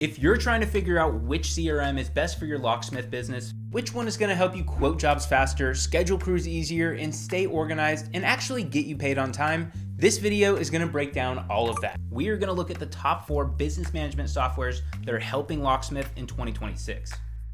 If you're trying to figure out which CRM is best for your locksmith business, which one is going to help you quote jobs faster, schedule crews easier, and stay organized, and actually get you paid on time, this video is going to break down all of that. We are going to look at the top 4 business management softwares that are helping Locksmith in 2026.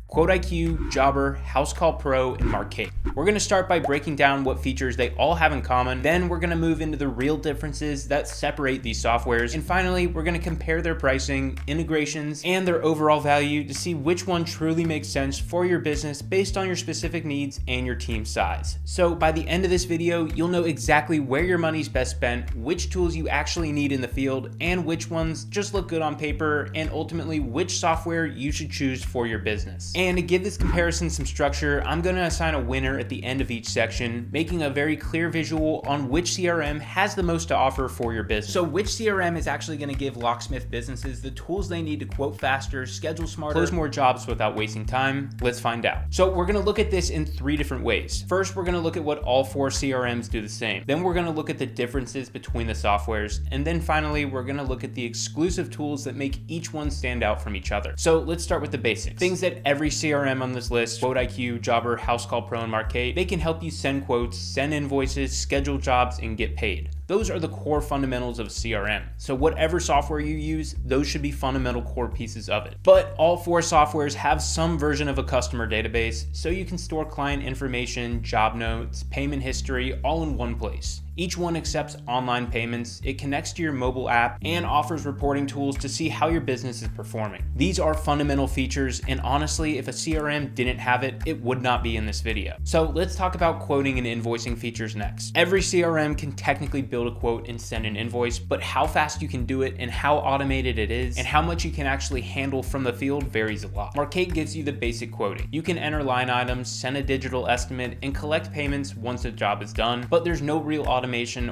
QuoteIQ, Jobber, Housecall Pro, and Markate. We're going to start by breaking down what features they all have in common, then we're going to move into the real differences that separate these softwares, and finally we're going to compare their pricing, integrations, and their overall value to see which one truly makes sense for your business based on your specific needs and your team size. So by the end of this video, you'll know exactly where your money's best spent, which tools you actually need in the field, and which ones just look good on paper, and ultimately which software you should choose for your business. And to give this comparison some structure, I'm going to assign a winner at the end of each section, making a very clear visual on which CRM has the most to offer for your business. So which CRM is actually going to give locksmith businesses the tools they need to quote faster, schedule smarter, close more jobs without wasting time? Let's find out. So we're going to look at this in 3 different ways. First, we're going to look at what all 4 CRMs do the same. Then we're going to look at the differences between the softwares. And then finally, we're going to look at the exclusive tools that make each one stand out from each other. So let's start with the basics. Things that every CRM on this list, QuoteIQ, Jobber, Housecall Pro, and Markate, they can help you send quotes, send invoices, schedule jobs, and get paid. Those are the core fundamentals of CRM. So whatever software you use, those should be fundamental core pieces of it. But all 4 softwares have some version of a customer database, so you can store client information, job notes, payment history, all in one place. Each one accepts online payments, it connects to your mobile app, and offers reporting tools to see how your business is performing. These are fundamental features, and honestly, if a CRM didn't have it, it would not be in this video. So let's talk about quoting and invoicing features next. Every CRM can technically build a quote and send an invoice, but how fast you can do it and how automated it is and how much you can actually handle from the field varies a lot. Markate gives you the basic quoting. You can enter line items, send a digital estimate, and collect payments once a job is done, but there's no real automation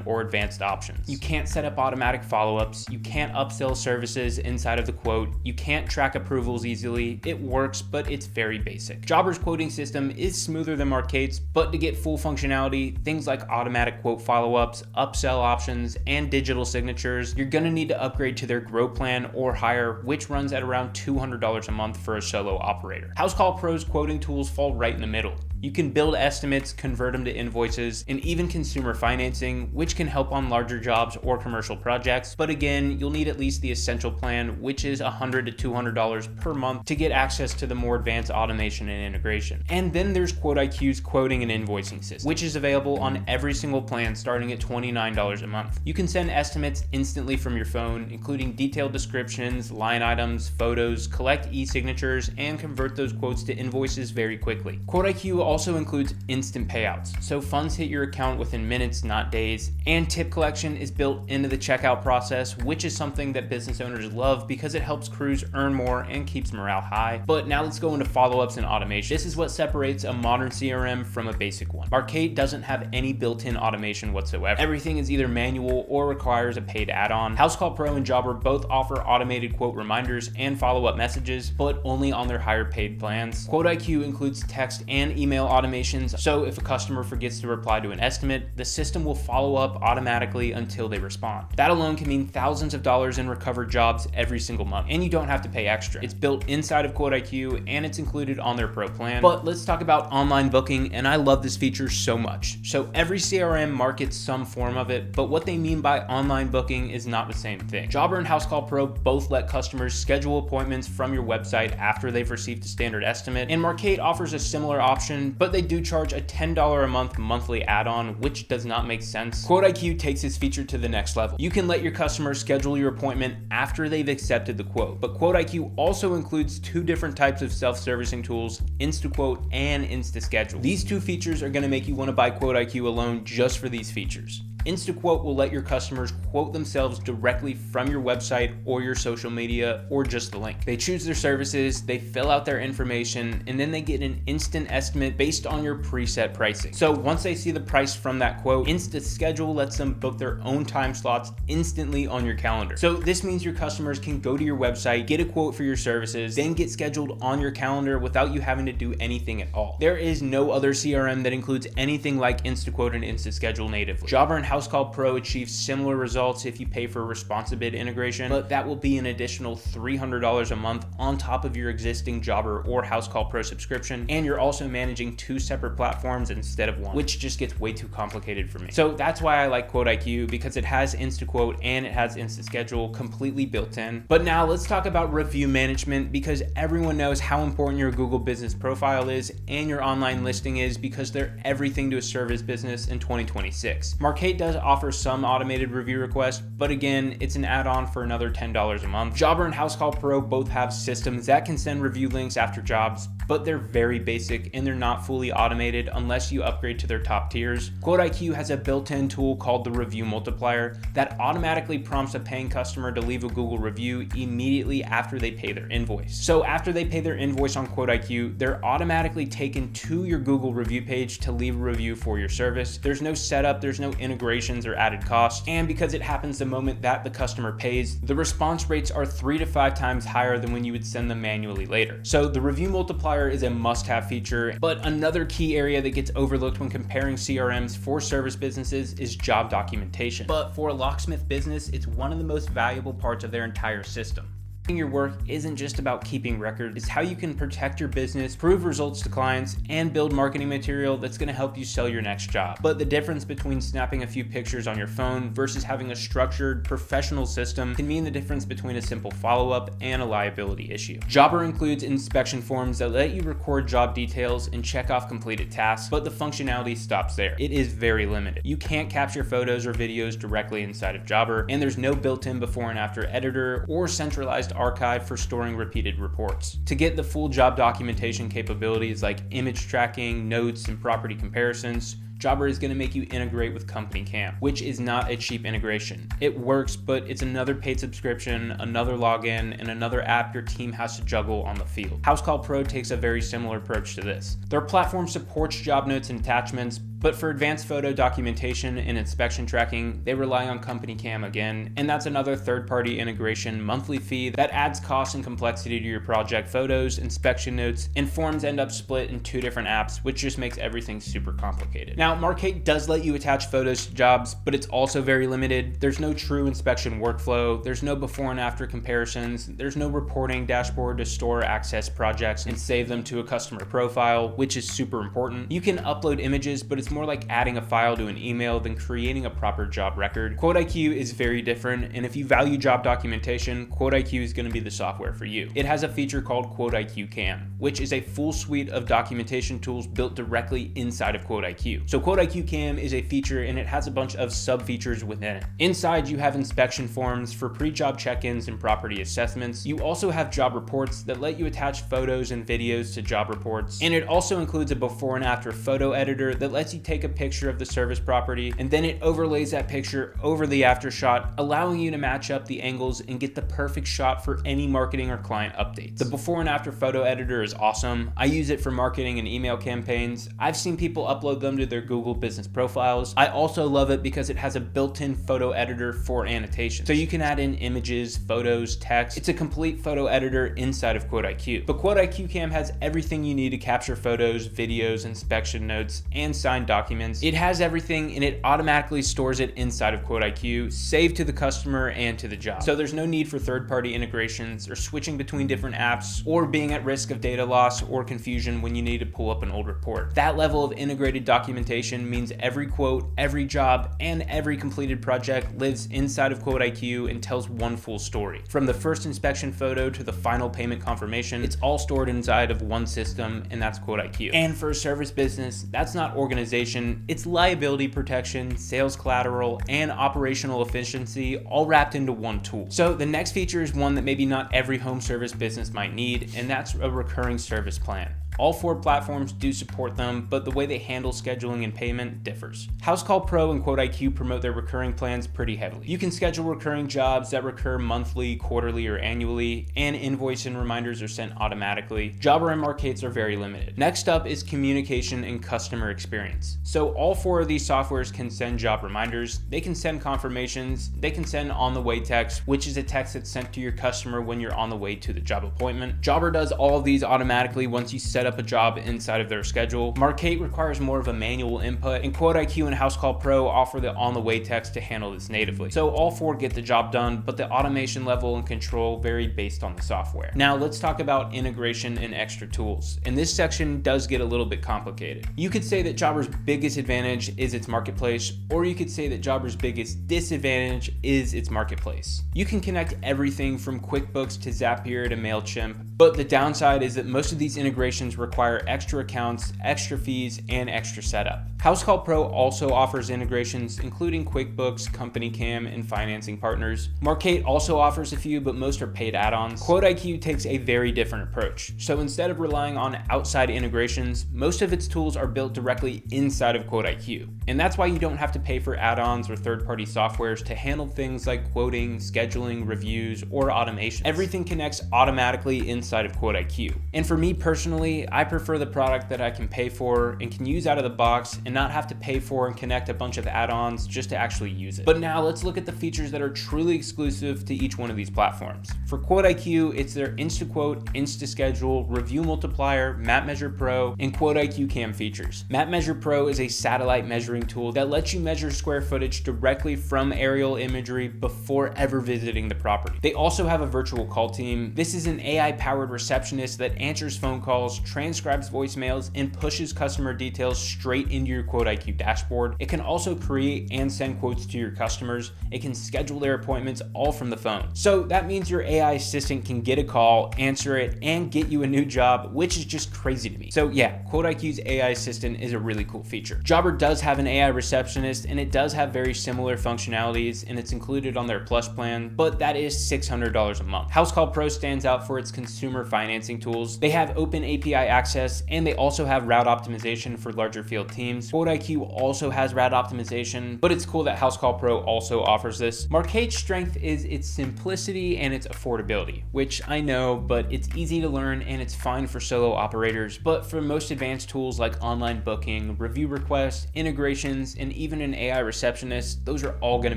or advanced options. You can't set up automatic follow-ups, you can't upsell services inside of the quote, you can't track approvals easily. It works, but it's very basic. Jobber's quoting system is smoother than Markate's, but to get full functionality, things like automatic quote follow-ups, upsell options, and digital signatures, you're gonna need to upgrade to their Grow plan or higher, which runs at around $200 a month for a solo operator. Housecall Pro's quoting tools fall right in the middle. You can build estimates, convert them to invoices, and even consumer financing, which can help on larger jobs or commercial projects. But again, you'll need at least the essential plan, which is $100 to $200 per month to get access to the more advanced automation and integration. And then there's QuoteIQ's quoting and invoicing system, which is available on every single plan starting at $29 a month. You can send estimates instantly from your phone, including detailed descriptions, line items, photos, collect e-signatures, and convert those quotes to invoices very quickly. QuoteIQ also includes instant payouts, so funds hit your account within minutes, not days, and tip collection is built into the checkout process, which is something that business owners love because it helps crews earn more and keeps morale high. But now let's go into follow-ups and automation. This is what separates a modern CRM from a basic one. Markate doesn't have any built-in automation whatsoever. Everything is either manual or requires a paid add-on. Housecall Pro and Jobber both offer automated quote reminders and follow-up messages, but only on their higher paid plans. QuoteIQ includes text and email automations, so if a customer forgets to reply to an estimate, the system will follow up automatically until they respond. That alone can mean thousands of dollars in recovered jobs every single month, and you don't have to pay extra. It's built inside of QuoteIQ, and it's included on their Pro plan. But let's talk about online booking, and I love this feature so much. So every CRM markets some form of it, but what they mean by online booking is not the same thing. Jobber and Housecall Pro both let customers schedule appointments from your website after they've received a standard estimate, and Markate offers a similar option, but they do charge a $10 a month monthly add-on, which does not make sense. QuoteIQ takes this feature to the next level. You can let your customers schedule your appointment after they've accepted the quote, but QuoteIQ also includes 2 different types of self-servicing tools, InstaQuote and InstaSchedule. These 2 features are going to make you want to buy QuoteIQ alone just for these features. InstaQuote will let your customers quote themselves directly from your website or your social media or just the link. They choose their services, they fill out their information, and then they get an instant estimate based on your preset pricing. So once they see the price from that quote, InstaSchedule lets them book their own time slots instantly on your calendar. So this means your customers can go to your website, get a quote for your services, then get scheduled on your calendar without you having to do anything at all. There is no other CRM that includes anything like InstaQuote and InstaSchedule natively. Jobber and Housecall Pro achieves similar results if you pay for ResponsiBid integration, but that will be an additional $300 a month on top of your existing Jobber or Housecall Pro subscription, and you're also managing 2 separate platforms instead of 1, which just gets way too complicated for me. So that's why I like QuoteIQ, because it has InstaQuote and it has InstaSchedule completely built in. But now let's talk about review management, because everyone knows how important your Google business profile is and your online listing is, because they're everything to a service business in 2026. Markate does offer some automated review requests, but again, it's an add-on for another $10 a month. Jobber and Housecall Pro both have systems that can send review links after jobs, but they're very basic and they're not fully automated unless you upgrade to their top tiers. QuoteIQ has a built-in tool called the Review Multiplier that automatically prompts a paying customer to leave a Google review immediately after they pay their invoice. So after they pay their invoice on QuoteIQ, they're automatically taken to your Google review page to leave a review for your service. There's no setup, there's no integrations or added costs, and because it happens the moment that the customer pays, the response rates are 3 to 5 times higher than when you would send them manually later. So the Review Multiplier is a must-have feature, but another key area that gets overlooked when comparing CRMs for service businesses is job documentation. But for a locksmith business, it's one of the most valuable parts of their entire system. Your work isn't just about keeping records, it's how you can protect your business, prove results to clients, and build marketing material that's going to help you sell your next job. But the difference between snapping a few pictures on your phone versus having a structured, professional system can mean the difference between a simple follow-up and a liability issue. Jobber includes inspection forms that let you record job details and check off completed tasks, but the functionality stops there. It is very limited. You can't capture photos or videos directly inside of Jobber, and there's no built-in before and after editor or centralized archive for storing repeated reports. To get the full job documentation capabilities like image tracking, notes, and property comparisons, Jobber is going to make you integrate with Company Cam, which is not a cheap integration. It works, but it's another paid subscription, another login, and another app your team has to juggle on the field. Housecall Pro takes a very similar approach to this. Their platform supports job notes and attachments, but for advanced photo documentation and inspection tracking, they rely on Company Cam again, and that's another third-party integration monthly fee that adds cost and complexity to your project. Photos, inspection notes, and forms end up split in 2 different apps, which just makes everything super complicated. Now, Markate does let you attach photos to jobs, but it's also very limited. There's no true inspection workflow, there's no before and after comparisons, there's no reporting dashboard to store access projects and save them to a customer profile, which is super important. You can upload images, but it's more like adding a file to an email than creating a proper job record. QuoteIQ is very different, and if you value job documentation, QuoteIQ is going to be the software for you. It has a feature called QuoteIQ Cam, which is a full suite of documentation tools built directly inside of QuoteIQ. So QuoteIQ Cam is a feature, and it has a bunch of sub-features within it. Inside, you have inspection forms for pre-job check-ins and property assessments. You also have job reports that let you attach photos and videos to job reports, and it also includes a before and after photo editor that lets you take a picture of the service property, and then it overlays that picture over the after shot, allowing you to match up the angles and get the perfect shot for any marketing or client updates. The before and after photo editor is awesome. I use it for marketing and email campaigns. I've seen people upload them to their Google business profiles. I also love it because it has a built-in photo editor for annotations. So you can add in images, photos, text. It's a complete photo editor inside of QuoteIQ. But QuoteIQ Cam has everything you need to capture photos, videos, inspection notes, and signed documents. It has everything, and it automatically stores it inside of QuoteIQ, saved to the customer and to the job. So there's no need for third-party integrations or switching between different apps or being at risk of data loss or confusion when you need to pull up an old report. That level of integrated documentation means every quote, every job, and every completed project lives inside of QuoteIQ and tells one full story. From the first inspection photo to the final payment confirmation, it's all stored inside of one system, and that's QuoteIQ. And for a service business, that's not organization, it's liability protection, sales collateral, and operational efficiency all wrapped into one tool. So the next feature is one that maybe not every home service business might need, and that's a recurring service plan. All 4 platforms do support them, but the way they handle scheduling and payment differs. Housecall Pro and QuoteIQ promote their recurring plans pretty heavily. You can schedule recurring jobs that recur monthly, quarterly, or annually, and invoice and reminders are sent automatically. Jobber and Markates are very limited. Next up is communication and customer experience. So all 4 of these softwares can send job reminders, they can send confirmations, they can send on-the-way text, which is a text that's sent to your customer when you're on the way to the job appointment. Jobber does all of these automatically once you set set up a job inside of their schedule. Markate requires more of a manual input, and QuoteIQ and Housecall Pro offer the on-the-way text to handle this natively. So all four get the job done, but the automation level and control vary based on the software. Now let's talk about integration and extra tools. And this section does get a little bit complicated. You could say that Jobber's biggest advantage is its marketplace, or you could say that Jobber's biggest disadvantage is its marketplace. You can connect everything from QuickBooks to Zapier to MailChimp, but the downside is that most of these integrations require extra accounts, extra fees, and extra setup. Housecall Pro also offers integrations including QuickBooks, Company Cam, and financing partners. Markate also offers a few, but most are paid add-ons. QuoteIQ takes a very different approach. So instead of relying on outside integrations, most of its tools are built directly inside of QuoteIQ. And that's why you don't have to pay for add-ons or third-party softwares to handle things like quoting, scheduling, reviews, or automation. Everything connects automatically inside of QuoteIQ. And for me personally, I prefer the product that I can pay for and can use out of the box and not have to pay for and connect a bunch of add-ons just to actually use it. But now let's look at the features that are truly exclusive to each one of these platforms. For QuoteIQ, it's their InstaQuote, InstaSchedule, Review Multiplier, Map Measure Pro, and QuoteIQ Cam features. Map Measure Pro is a satellite measuring tool that lets you measure square footage directly from aerial imagery before ever visiting the property. They also have a virtual call team. This is an AI-powered receptionist that answers phone calls, transcribes voicemails, and pushes customer details straight into your QuoteIQ dashboard. It can also create and send quotes to your customers. It can schedule their appointments all from the phone. So that means your AI assistant can get a call, answer it, and get you a new job, which is just crazy to me. So yeah, QuoteIQ's AI assistant is a really cool feature. Jobber does have an AI receptionist, and it does have very similar functionalities, and it's included on their Plus plan, but that is $600 a month. Housecall Pro stands out for its consumer financing tools. They have open API access, and they also have route optimization for larger field teams. QuoteIQ also has route optimization, but it's cool that Housecall Pro also offers this. Markate's strength is its simplicity and its affordability, which I know, but it's easy to learn and it's fine for solo operators. But for most advanced tools like online booking, review requests, integrations, and even an AI receptionist, those are all going to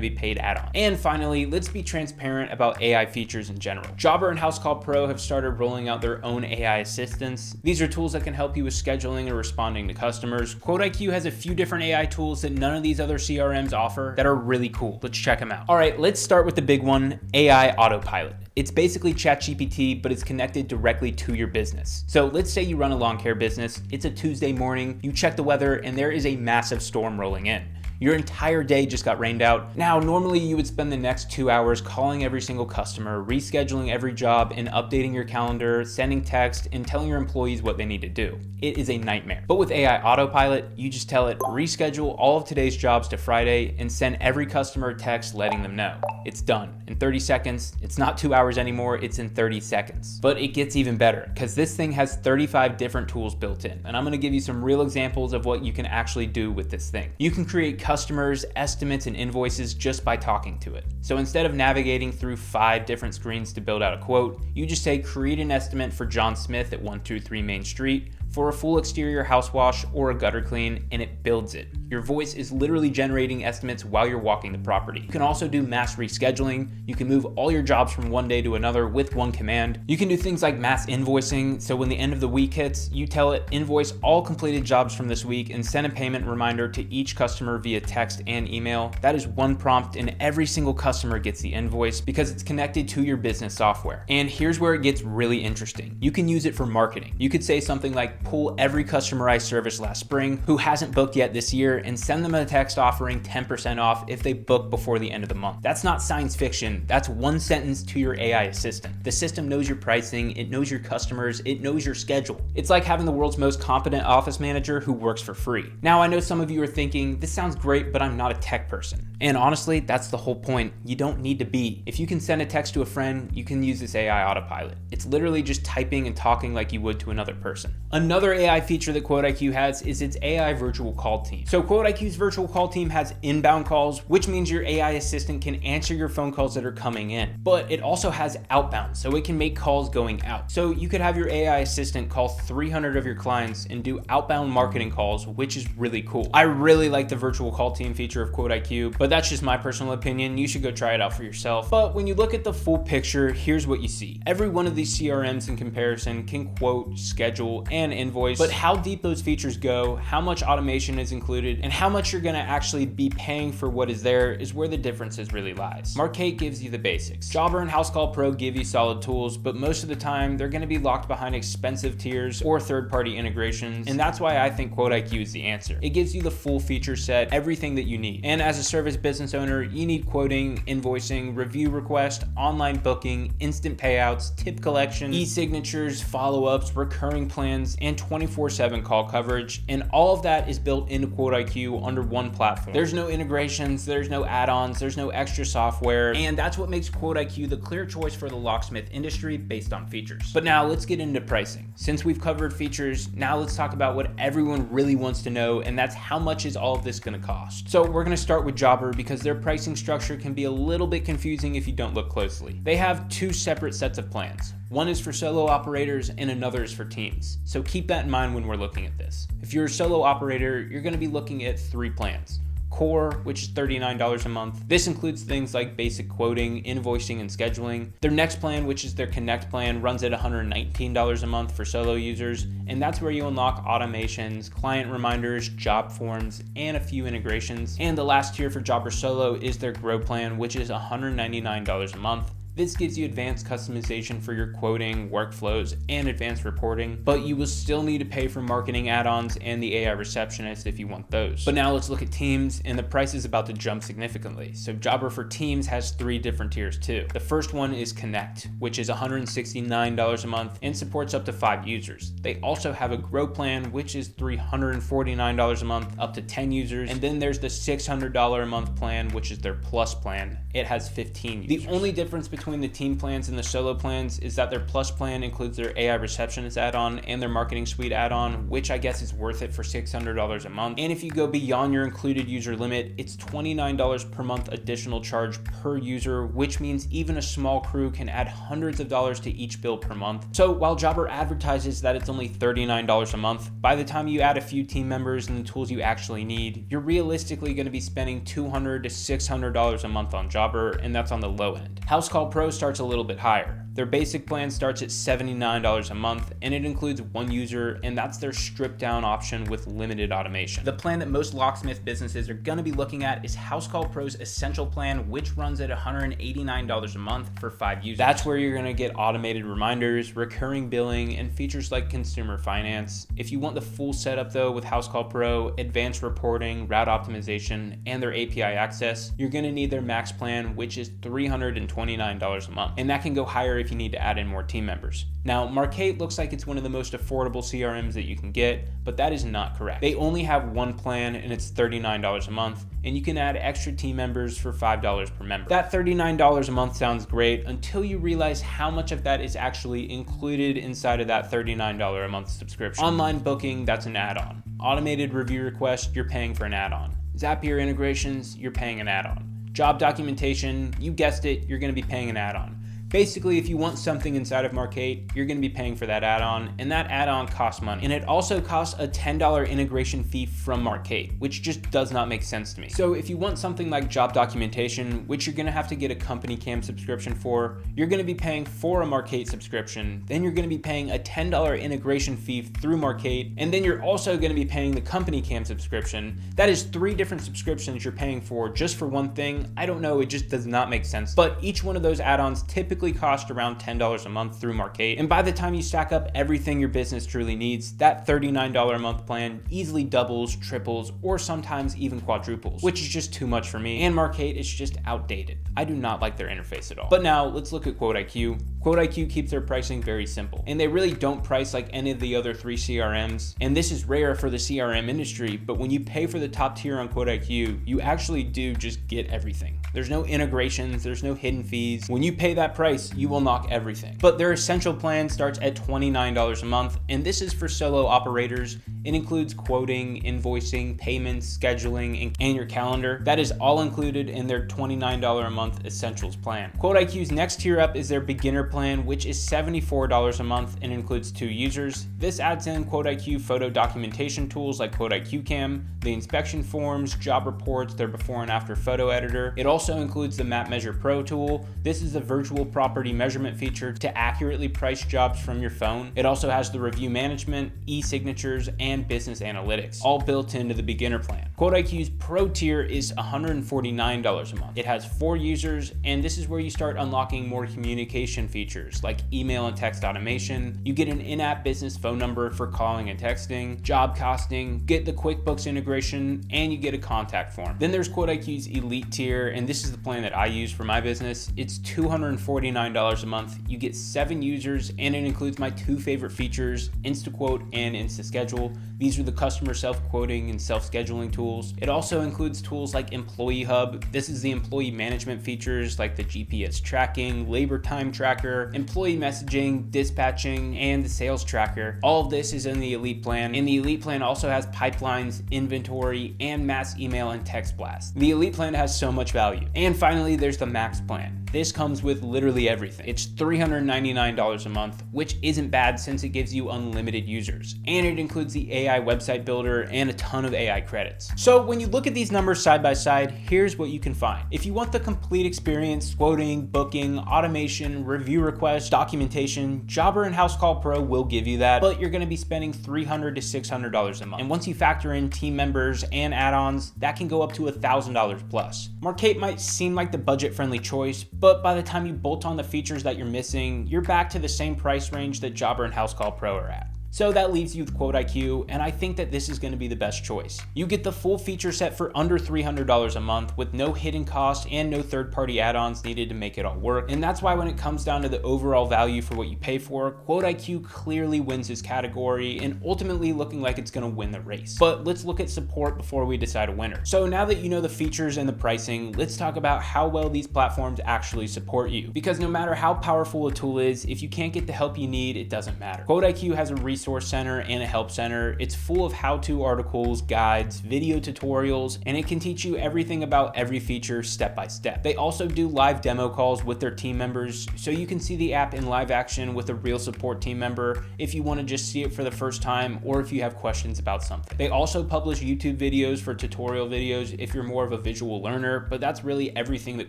be paid add-ons. And finally, let's be transparent about AI features in general. Jobber and Housecall Pro have started rolling out their own AI assistants. These are tools that can help you with scheduling or responding to customers. QuoteIQ has a few different AI tools that none of these other CRMs offer that are really cool. Let's check them out. All right, let's start with the big one, AI Autopilot. It's basically ChatGPT, but it's connected directly to your business. So let's say you run a lawn care business. It's a Tuesday morning, you check the weather, and there is a massive storm rolling in. Your entire day just got rained out. Now, normally you would spend the next 2 hours calling every single customer, rescheduling every job, and updating your calendar, sending text, and telling your employees what they need to do. It is a nightmare. But with AI Autopilot, you just tell it, reschedule all of today's jobs to Friday and send every customer a text letting them know. It's done in 30 seconds. It's not 2 hours anymore, it's in 30 seconds. But it gets even better because this thing has 35 different tools built in. And I'm gonna give you some real examples of what you can actually do with this thing. You can create customers, estimates, and invoices just by talking to it. So instead of navigating through 5 different screens to build out a quote, you just say create an estimate for John Smith at 123 Main Street for a full exterior house wash or a gutter clean, and it builds it. Your voice is literally generating estimates while you're walking the property. You can also do mass rescheduling. You can move all your jobs from one day to another with one command. You can do things like mass invoicing. So when the end of the week hits, you tell it invoice all completed jobs from this week and send a payment reminder to each customer via text and email. That is one prompt and every single customer gets the invoice because it's connected to your business software. And here's where it gets really interesting. You can use it for marketing. You could say something like pull every customer I serviced last spring who hasn't booked yet this year and send them a text offering 10% off if they book before the end of the month. That's not science fiction. That's one sentence to your AI assistant. The system knows your pricing, it knows your customers, it knows your schedule. It's like having the world's most competent office manager who works for free. Now, I know some of you are thinking, this sounds great, but I'm not a tech person. And honestly, that's the whole point. You don't need to be. If you can send a text to a friend, you can use this AI Autopilot. It's literally just typing and talking like you would to another person. Another AI feature that QuoteIQ has is its AI virtual call team. So QuoteIQ's virtual call team has inbound calls, which means your AI assistant can answer your phone calls that are coming in. But it also has outbound, so it can make calls going out. So you could have your AI assistant call 300 of your clients and do outbound marketing calls, which is really cool. I really like the virtual call team feature of QuoteIQ, but that's just my personal opinion. You should go try it out for yourself. But when you look at the full picture, here's what you see. Every one of these CRMs in comparison can quote, schedule, and invoice, but how deep those features go, how much automation is included, and how much you're gonna actually be paying for what is there is where the differences really lies. Markate gives you the basics. Jobber and Housecall Pro give you solid tools, but most of the time they're gonna be locked behind expensive tiers or third-party integrations, and that's why I think QuoteIQ is the answer. It gives you the full feature set, everything that you need. And as a service business owner, you need quoting, invoicing, review request, online booking, instant payouts, tip collection, e-signatures, follow-ups, recurring plans, and 24/7 call coverage. And all of that is built into QuoteIQ under one platform. There's no integrations, there's no add-ons, there's no extra software, and that's what makes QuoteIQ the clear choice for the locksmith industry based on features. But now let's get into pricing. Since we've covered features, now let's talk about what everyone really wants to know, and that's how much is all of this gonna cost. So we're gonna start with Jobber because their pricing structure can be a little bit confusing if you don't look closely. They have two separate sets of plans. One is for solo operators and another is for teams. So keep that in mind when we're looking at this. If you're a solo operator, you're gonna be looking at 3 plans. Core, which is $39 a month. This includes things like basic quoting, invoicing, and scheduling. Their next plan, which is their Connect plan, runs at $119 a month for solo users, and that's where you unlock automations, client reminders, job forms, and a few integrations. And the last tier for Jobber Solo is their Grow plan, which is $199 a month. This gives you advanced customization for your quoting, workflows, and advanced reporting, but you will still need to pay for marketing add-ons and the AI Receptionist if you want those. But now let's look at teams, and the price is about to jump significantly. So Jobber for teams has 3 different tiers too. The first one is Connect, which is $169 a month and supports up to 5 users. They also have a Grow plan, which is $349 a month, up to 10 users. And then there's the $600 a month plan, which is their Plus plan. It has 15 users. The only difference between the team plans and the solo plans is that their Plus plan includes their AI Receptionist add-on and their Marketing Suite add-on, which I guess is worth it for $600 a month. And if you go beyond your included user limit, it's $29 per month additional charge per user, which means even a small crew can add hundreds of dollars to each bill per month. So while Jobber advertises that it's only $39 a month, by the time you add a few team members and the tools you actually need, you're realistically going to be spending $200 to $600 a month on Jobber, and that's on the low end. Housecall Pro starts a little bit higher. Their basic plan starts at $79 a month, and it includes 1 user, and that's their stripped down option with limited automation. The plan that most locksmith businesses are gonna be looking at is Housecall Pro's Essential plan, which runs at $189 a month for 5 users. That's where you're gonna get automated reminders, recurring billing, and features like consumer finance. If you want the full setup though with Housecall Pro, advanced reporting, route optimization, and their API access, you're gonna need their max plan, which is $329 a month, and that can go higher if you need to add in more team members. Now, Markate looks like it's one of the most affordable CRMs that you can get, but that is not correct. They only have 1 plan and it's $39 a month, and you can add extra team members for $5 per member. That $39 a month sounds great until you realize how much of that is actually included inside of that $39 a month subscription. Online booking, that's an add-on. Automated review request, you're paying for an add-on. Zapier integrations, you're paying an add-on. Job documentation, you guessed it, you're gonna be paying an add-on. Basically, if you want something inside of Markate, you're gonna be paying for that add-on, and that add-on costs money. And it also costs a $10 integration fee from Markate, which just does not make sense to me. So if you want something like job documentation, which you're gonna have to get a company cam subscription for, you're gonna be paying for a Markate subscription, then you're gonna be paying a $10 integration fee through Markate, and then you're also gonna be paying the company cam subscription. That is 3 different subscriptions you're paying for just for one thing. I don't know, it just does not make sense. But each one of those add-ons typically cost around $10 a month through Markate, and by the time you stack up everything your business truly needs, that $39 a month plan easily doubles, triples, or sometimes even quadruples, which is just too much for me, and Markate is just outdated. I do not like their interface at all. But now let's look at QuoteIQ. QuoteIQ keeps their pricing very simple, and they really don't price like any of the other 3 CRMs, and this is rare for the CRM industry, but when you pay for the top tier on QuoteIQ, you actually do just get everything. There's no integrations, there's no hidden fees. When you pay that price, you will knock everything. But their Essential plan starts at $29 a month, and this is for solo operators. It includes quoting, invoicing, payments, scheduling, and your calendar. That is all included in their $29 a month Essentials plan. QuoteIQ's next tier up is their Beginner plan, which is $74 a month and includes 2 users. This adds in QuoteIQ photo documentation tools like QuoteIQ Cam, the inspection forms, job reports, their before and after photo editor. It also also includes the Map Measure Pro tool. This is a virtual property measurement feature to accurately price jobs from your phone. It also has the review management, e-signatures, and business analytics, all built into the beginner plan. QuoteIQ's Pro tier is $149 a month. It has 4 users, and this is where you start unlocking more communication features like email and text automation. You get an in-app business phone number for calling and texting, job costing, get the QuickBooks integration, and you get a contact form. Then there's QuoteIQ's Elite tier, and this is the plan that I use for my business. It's $249 a month. You get 7 users, and it includes my 2 favorite features, InstaQuote and InstaSchedule. These are the customer self-quoting and self-scheduling tools. It also includes tools like Employee Hub. This is the employee management features like the GPS tracking, labor time tracker, employee messaging, dispatching, and the sales tracker. All of this is in the Elite plan, and the Elite plan also has pipelines, inventory, and mass email and text blasts. The Elite plan has so much value. And finally, there's the Max plan. This comes with literally everything. It's $399 a month, which isn't bad since it gives you unlimited users. And it includes the AI website builder and a ton of AI credits. So when you look at these numbers side by side, here's what you can find. If you want the complete experience, quoting, booking, automation, review requests, documentation, Jobber and Housecall Pro will give you that, but you're gonna be spending $300 to $600 a month. And once you factor in team members and add-ons, that can go up to $1,000 plus. Markate might seem like the budget-friendly choice, but by the time you bolt on the features that you're missing, you're back to the same price range that Jobber and Housecall Pro are at. So that leaves you with QuoteIQ, and I think that this is going to be the best choice. You get the full feature set for under $300 a month with no hidden costs and no third-party add-ons needed to make it all work. And that's why when it comes down to the overall value for what you pay for, QuoteIQ clearly wins this category and ultimately looking like it's going to win the race. But let's look at support before we decide a winner. So now that you know the features and the pricing, let's talk about how well these platforms actually support you. Because no matter how powerful a tool is, if you can't get the help you need, it doesn't matter. QuoteIQ has a resource center and a help center. It's full of how-to articles, guides, video tutorials, and it can teach you everything about every feature step by step. They also do live demo calls with their team members, so you can see the app in live action with a real support team member if you want to just see it for the first time or if you have questions about something. They also publish YouTube videos for tutorial videos if you're more of a visual learner, but that's really everything that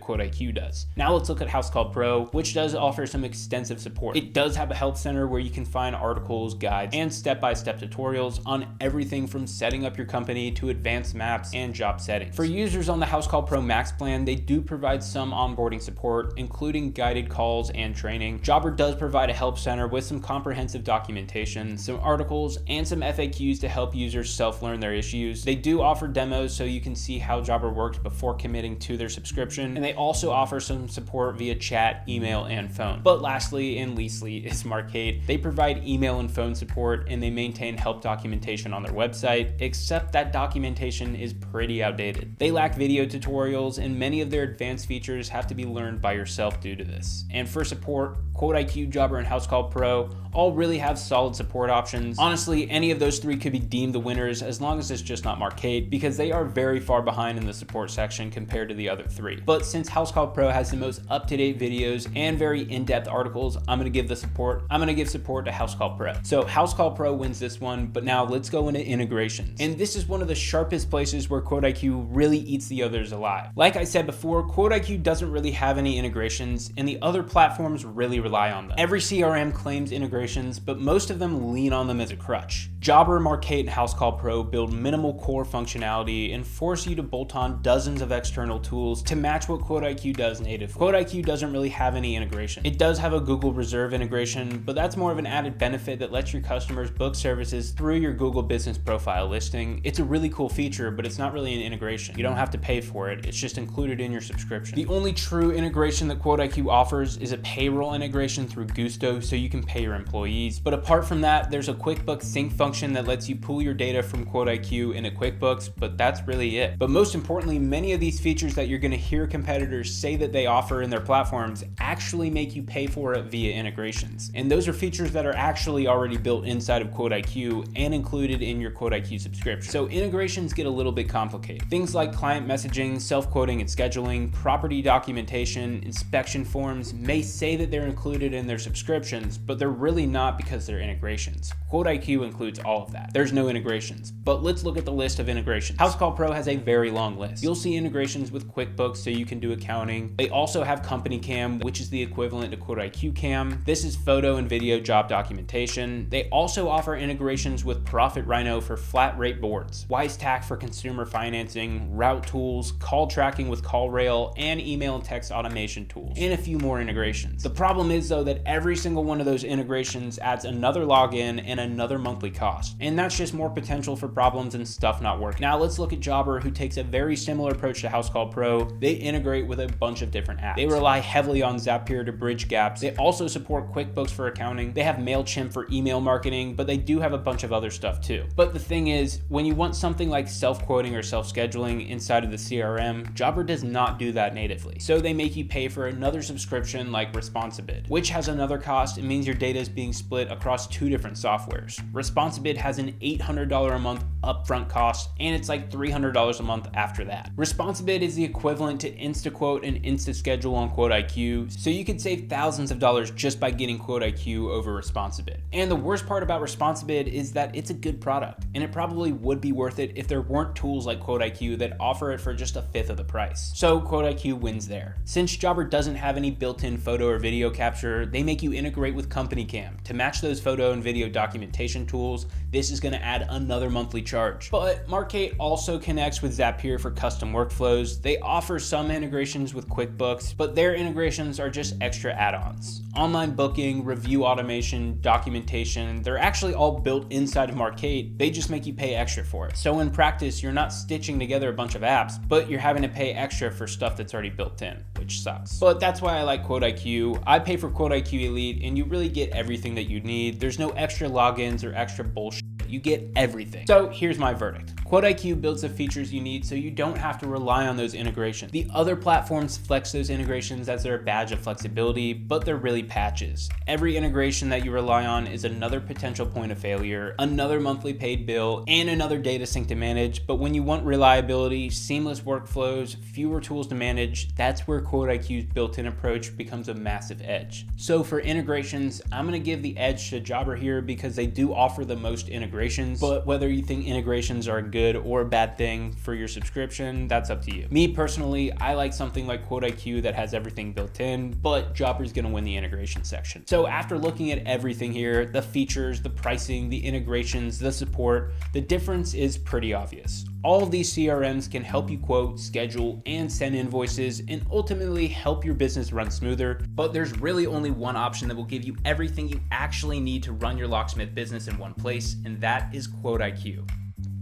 QuoteIQ does. Now let's look at Housecall Pro, which does offer some extensive support. It does have a help center where you can find articles, guides, and step-by-step tutorials on everything from setting up your company to advanced maps and job settings. For users on the Housecall Pro Max plan, they do provide some onboarding support, including guided calls and training. Jobber does provide a help center with some comprehensive documentation, some articles, and some FAQs to help users self-learn their issues. They do offer demos so you can see how Jobber works before committing to their subscription, and they also offer some support via chat, email, and phone. But lastly and leastly is Markate. They provide email and phone support, and they maintain help documentation on their website, except that documentation is pretty outdated. They lack video tutorials, and many of their advanced features have to be learned by yourself due to this. And for support, QuoteIQ, Jobber, and Housecall Pro all really have solid support options. Honestly, any of those 3 could be deemed the winners as long as it's just not Markate, because they are very far behind in the support section compared to the other 3. But since Housecall Pro has the most up-to-date videos and very in-depth articles, I'm gonna give support to Housecall Pro. So Housecall Pro wins this one, but now let's go into integrations. And this is one of the sharpest places where QuoteIQ really eats the others alive. Like I said before, QuoteIQ doesn't really have any integrations, and the other platforms really rely on them. Every CRM claims integrations, but most of them lean on them as a crutch. Jobber, Markate, and Housecall Pro build minimal core functionality and force you to bolt on dozens of external tools to match what QuoteIQ does native. QuoteIQ doesn't really have any integration. It does have a Google Reserve integration, but that's more of an added benefit that lets your customers book services through your Google Business Profile listing. It's a really cool feature, but it's not really an integration. You don't have to pay for it. It's just included in your subscription. The only true integration that QuoteIQ offers is a payroll integration through Gusto, so you can pay your employees. But apart from that, there's a QuickBooks sync function that lets you pull your data from QuoteIQ into QuickBooks, but that's really it. But most importantly, many of these features that you're going to hear competitors say that they offer in their platforms actually make you pay for it via integrations. And those are features that are actually already built inside of QuoteIQ and included in your QuoteIQ subscription. So integrations get a little bit complicated. Things like client messaging, self-quoting and scheduling, property documentation, inspection forms may say that they're included in their subscriptions, but they're really not because they're integrations. QuoteIQ includes includes all of that. There's no integrations, but let's look at the list of integrations. Housecall Pro has a very long list. You'll see integrations with QuickBooks so you can do accounting. They also have Company Cam, which is the equivalent to QuoteIQ Cam. This is photo and video job documentation. They also offer integrations with Profit Rhino for flat rate boards, WiseTac for consumer financing, route tools, call tracking with CallRail, and email and text automation tools, and a few more integrations. The problem is though that every single one of those integrations adds another login and another monthly cost, and that's just more potential for problems and stuff not working. Now let's look at Jobber, who takes a very similar approach to Housecall Pro. They integrate with a bunch of different apps. They rely heavily on Zapier to bridge gaps. They also support QuickBooks for accounting. They have MailChimp for email marketing, but they do have a bunch of other stuff too. But the thing is, when you want something like self-quoting or self-scheduling inside of the CRM, Jobber does not do that natively. So they make you pay for another subscription like Responsibid, which has another cost. It means your data is being split across two different softwares. Responsibid has an $800 a month upfront cost, and it's like $300 a month after that. Responsibid is the equivalent to InstaQuote and InstaSchedule on QuoteIQ, so you could save thousands of dollars just by getting QuoteIQ over Responsibid. And the worst part about Responsibid is that it's a good product, and it probably would be worth it if there weren't tools like QuoteIQ that offer it for just a fifth of the price. So QuoteIQ wins there. Since Jobber doesn't have any built-in photo or video capture, they make you integrate with Company Cam. To match those photo and video documentation tools, this is going to add another monthly charge. But Markate also connects with Zapier for custom workflows. They offer some integrations with QuickBooks, but their integrations are just extra add-ons. Online booking, review automation, documentation, they're actually all built inside of Markate. They just make you pay extra for it. So in practice, you're not stitching together a bunch of apps, but you're having to pay extra for stuff that's already built in, which sucks. But that's why I like QuoteIQ. I pay for QuoteIQ Elite, and you really get everything that you need. There's no extra logins or extra bullshit. You get everything. So here's my verdict. QuoteIQ builds the features you need so you don't have to rely on those integrations. The other platforms flex those integrations as their badge of flexibility, but they're really patches. Every integration that you rely on is another potential point of failure, another monthly paid bill, and another data sync to manage. But when you want reliability, seamless workflows, fewer tools to manage, that's where QuoteIQ's built-in approach becomes a massive edge. So for integrations, I'm gonna give the edge to Jobber here because they do offer the most integrations. But whether you think integrations are a good or a bad thing for your subscription, that's up to you. Me personally, I like something like QuoteIQ that has everything built in, but Jobber's gonna win the integration section. So after looking at everything here, the features, the pricing, the integrations, the support, the difference is pretty obvious. All of these CRMs can help you quote, schedule, and send invoices, and ultimately help your business run smoother. But there's really only one option that will give you everything you actually need to run your locksmith business in one place, and that is QuoteIQ.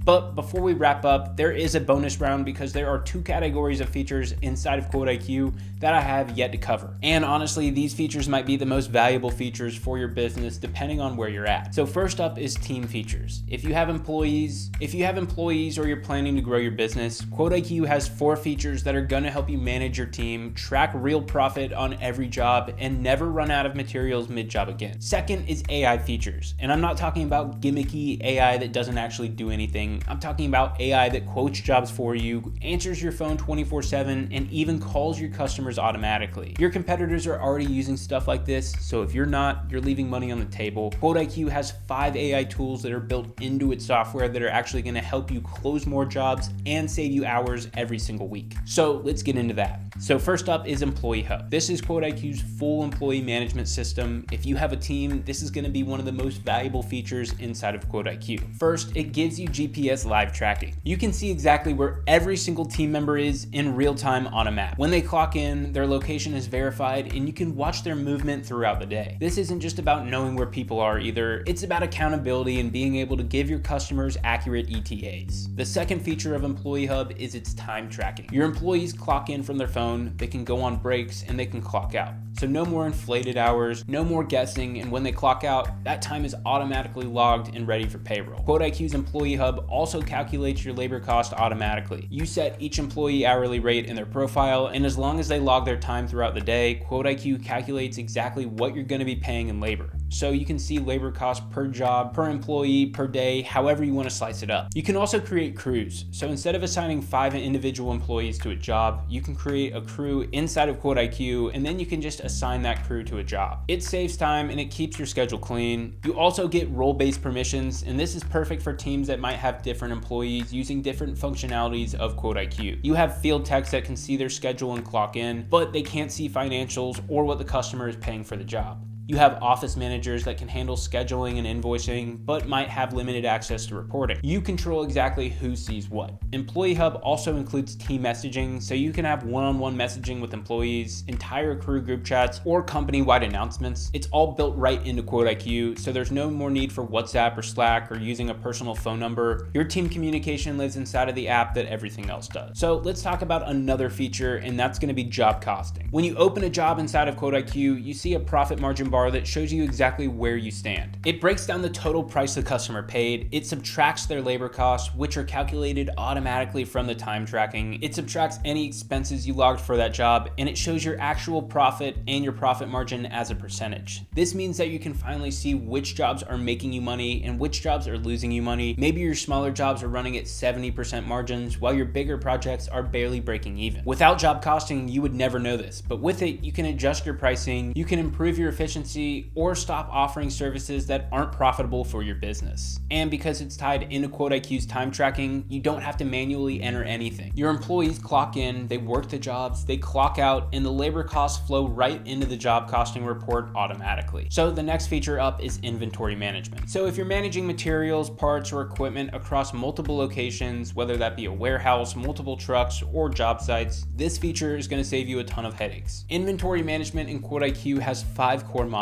But before we wrap up, there is a bonus round because there are two categories of features inside of QuoteIQ that I have yet to cover. And honestly, these features might be the most valuable features for your business depending on where you're at. So first up is team features. If you have employees or you're planning to grow your business, QuoteIQ has 4 features that are gonna help you manage your team, track real profit on every job, and never run out of materials mid-job again. Second is AI features. And I'm not talking about gimmicky AI that doesn't actually do anything. I'm talking about AI that quotes jobs for you, answers your phone 24/7, and even calls your customers automatically. Your competitors are already using stuff like this, so if you're not, you're leaving money on the table. QuoteIQ has 5 AI tools that are built into its software that are actually going to help you close more jobs and save you hours every single week. So let's get into that. So first up is Employee Hub. This is QuoteIQ's full employee management system. If you have a team, this is going to be one of the most valuable features inside of QuoteIQ. First, it gives you GPS live tracking. You can see exactly where every single team member is in real time on a map. When they clock in, their location is verified and you can watch their movement throughout the day. This isn't just about knowing where people are either. It's about accountability and being able to give your customers accurate ETAs. The second feature of Employee Hub is its time tracking. Your employees clock in from their phone, they can go on breaks, and they can clock out. So no more inflated hours, no more guessing, and when they clock out, that time is automatically logged and ready for payroll. QuoteIQ's Employee Hub also calculates your labor cost automatically. You set each employee hourly rate in their profile, and as long as they log their time throughout the day, QuoteIQ calculates exactly what you're going to be paying in labor. So you can see labor costs per job, per employee, per day, however you want to slice it up. You can also create crews. So instead of assigning 5 individual employees to a job, you can create a crew inside of QuoteIQ, and then you can just assign that crew to a job. It saves time and it keeps your schedule clean. You also get role-based permissions, and this is perfect for teams that might have different employees using different functionalities of QuoteIQ. You have field techs that can see their schedule and clock in, but they can't see financials or what the customer is paying for the job. You have office managers that can handle scheduling and invoicing, but might have limited access to reporting. You control exactly who sees what. Employee Hub also includes team messaging, so you can have one-on-one messaging with employees, entire crew group chats, or company-wide announcements. It's all built right into QuoteIQ, so there's no more need for WhatsApp or Slack or using a personal phone number. Your team communication lives inside of the app that everything else does. So let's talk about another feature, and that's going to be job costing. When you open a job inside of QuoteIQ, you see a profit margin bar that shows you exactly where you stand. It breaks down the total price the customer paid. It subtracts their labor costs, which are calculated automatically from the time tracking. It subtracts any expenses you logged for that job, and it shows your actual profit and your profit margin as a percentage. This means that you can finally see which jobs are making you money and which jobs are losing you money. Maybe your smaller jobs are running at 70% margins, while your bigger projects are barely breaking even. Without job costing, you would never know this, but with it, you can adjust your pricing, you can improve your efficiency, or stop offering services that aren't profitable for your business. And because it's tied into QuoteIQ's time tracking, you don't have to manually enter anything. Your employees clock in, they work the jobs, they clock out, and the labor costs flow right into the job costing report automatically. So the next feature up is inventory management. So if you're managing materials, parts, or equipment across multiple locations, whether that be a warehouse, multiple trucks, or job sites, this feature is going to save you a ton of headaches. Inventory management in QuoteIQ has 5 core modules.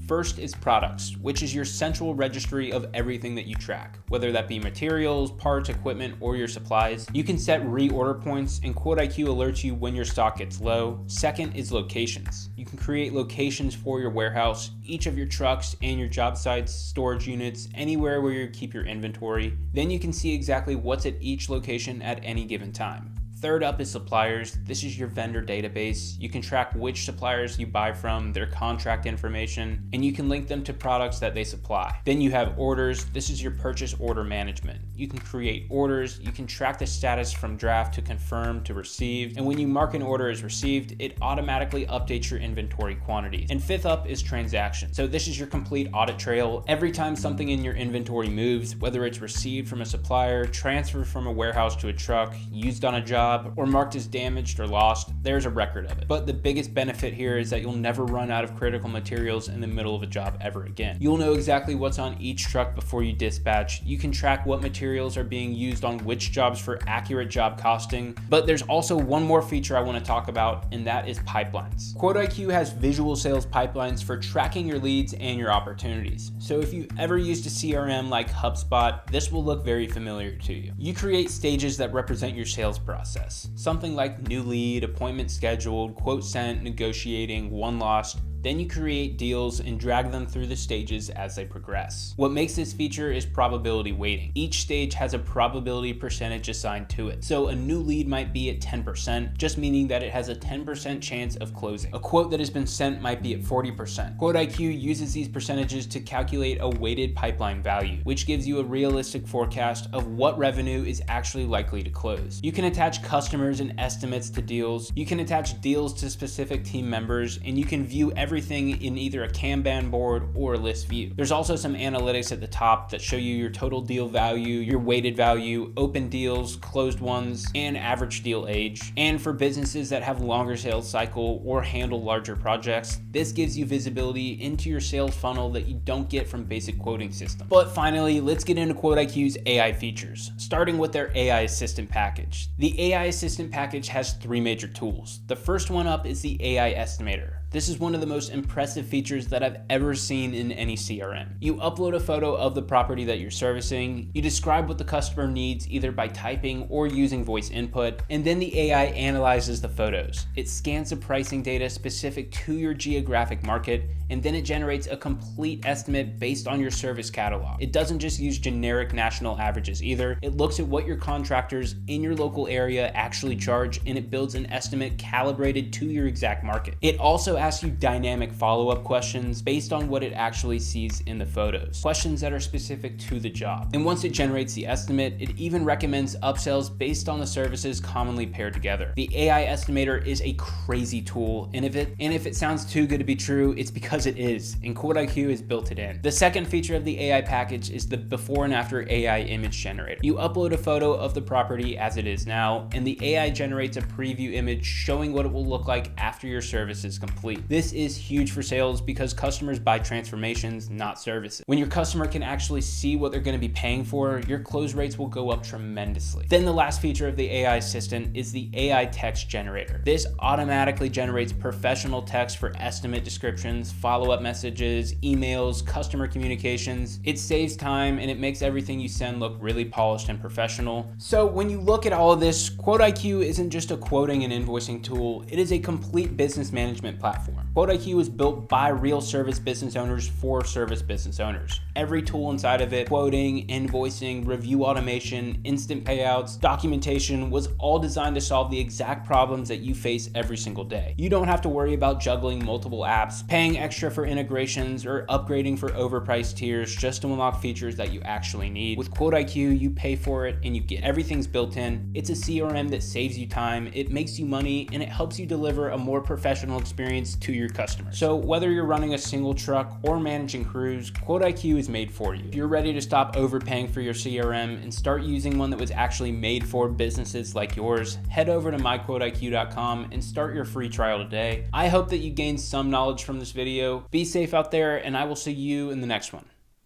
First is products, which is your central registry of everything that you track, whether that be materials, parts, equipment, or your supplies. You can set reorder points, and QuoteIQ alerts you when your stock gets low. Second is locations. You can create locations for your warehouse, each of your trucks and your job sites, storage units, anywhere where you keep your inventory. Then you can see exactly what's at each location at any given time. Third up is suppliers. This is your vendor database. You can track which suppliers you buy from, their contract information, and you can link them to products that they supply. Then you have orders. This is your purchase order management. You can create orders. You can track the status from draft to confirmed to received. And when you mark an order as received, it automatically updates your inventory quantities. And fifth up is transactions. So this is your complete audit trail. Every time something in your inventory moves, whether it's received from a supplier, transferred from a warehouse to a truck, used on a job, or marked as damaged or lost, there's a record of it. But the biggest benefit here is that you'll never run out of critical materials in the middle of a job ever again. You'll know exactly what's on each truck before you dispatch. You can track what materials are being used on which jobs for accurate job costing. But there's also one more feature I want to talk about, and that is pipelines. QuoteIQ has visual sales pipelines for tracking your leads and your opportunities. So if you ever used a CRM like HubSpot, this will look very familiar to you. You create stages that represent your sales process. Something like new lead, appointment scheduled, quote sent, negotiating, won lost. Then you create deals and drag them through the stages as they progress. What makes this feature is probability weighting. Each stage has a probability percentage assigned to it. So a new lead might be at 10%, just meaning that it has a 10% chance of closing. A quote that has been sent might be at 40%. QuoteIQ uses these percentages to calculate a weighted pipeline value, which gives you a realistic forecast of what revenue is actually likely to close. You can attach customers and estimates to deals. You can attach deals to specific team members, and you can view everything in either a Kanban board or a list view. There's also some analytics at the top that show you your total deal value, your weighted value, open deals, closed ones, and average deal age. And for businesses that have longer sales cycle or handle larger projects, this gives you visibility into your sales funnel that you don't get from basic quoting systems. But finally, let's get into QuoteIQ's AI features, starting with their AI Assistant package. The AI Assistant package has 3 major tools. The first one up is the AI Estimator. This is one of the most impressive features that I've ever seen in any CRM. You upload a photo of the property that you're servicing, you describe what the customer needs either by typing or using voice input, and then the AI analyzes the photos. It scans the pricing data specific to your geographic market, and then it generates a complete estimate based on your service catalog. It doesn't just use generic national averages either. It looks at what your contractors in your local area actually charge, and it builds an estimate calibrated to your exact market. It also asks you dynamic follow-up questions based on what it actually sees in the photos, questions that are specific to the job. And once it generates the estimate, it even recommends upsells based on the services commonly paired together. The AI estimator is a crazy tool, and if it sounds too good to be true, it's because it is, and QuoteIQ has built it in. The second feature of the AI package is the before and after AI image generator. You upload a photo of the property as it is now, and the AI generates a preview image showing what it will look like after your service is complete. This is huge for sales because customers buy transformations, not services. When your customer can actually see what they're going to be paying for, your close rates will go up tremendously. Then the last feature of the AI assistant is the AI text generator. This automatically generates professional text for estimate descriptions, follow-up messages, emails, customer communications. It saves time and it makes everything you send look really polished and professional. So when you look at all of this, QuoteIQ isn't just a quoting and invoicing tool, it is a complete business management platform. QuoteIQ is built by real service business owners for service business owners. Every tool inside of it, quoting, invoicing, review automation, instant payouts, documentation, was all designed to solve the exact problems that you face every single day. You don't have to worry about juggling multiple apps, paying extra for integrations, or upgrading for overpriced tiers just to unlock features that you actually need. With QuoteIQ, you pay for it and you get everything's built in. It's a CRM that saves you time, it makes you money, and it helps you deliver a more professional experience to your customers. So whether you're running a single truck or managing crews, QuoteIQ is made for you. If you're ready to stop overpaying for your CRM and start using one that was actually made for businesses like yours, head over to myquoteiq.com and start your free trial today. I hope that you gained some knowledge from this video. Be safe out there, and I will see you in the next one.